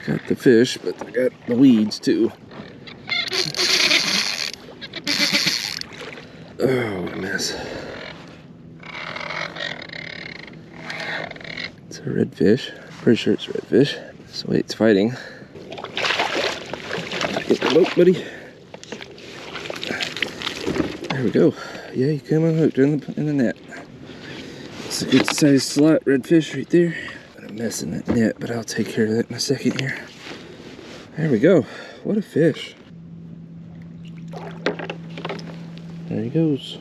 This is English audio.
Got the fish, but I got the weeds too. Oh, what a mess. It's a redfish. Pretty sure it's redfish. That's the way it's fighting. Get the boat, buddy. There we go. Yeah, you came unhooked in the net. It's a good sized slot redfish right there. Got a mess in that net, but I'll take care of that in a second here. There we go. What a fish. There he goes.